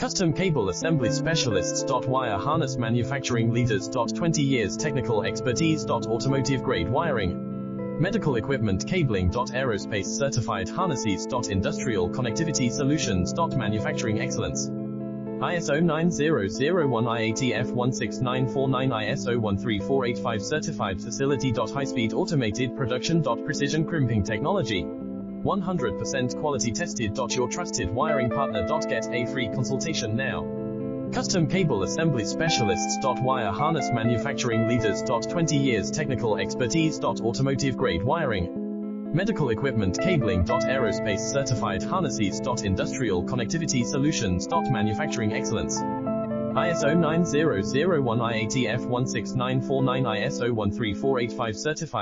Custom Cable Assembly Specialists. Wire Harness Manufacturing Leaders. 20 years Technical Expertise. Automotive Grade Wiring, Medical Equipment Cabling. Aerospace Certified Harnesses. Industrial Connectivity Solutions. Manufacturing Excellence. ISO 9001 IATF 16949 ISO 13485 Certified Facility. High-speed automated production. Precision crimping technology. 100% quality tested. Your trusted wiring partner. Get a free consultation now. Custom Cable Assembly Specialists. Wire Harness Manufacturing Leaders. 20 years Technical Expertise. Automotive Grade Wiring, Medical Equipment Cabling. Aerospace Certified Harnesses. Industrial Connectivity Solutions. Manufacturing Excellence. ISO 9001 IATF 16949 ISO 13485 Certified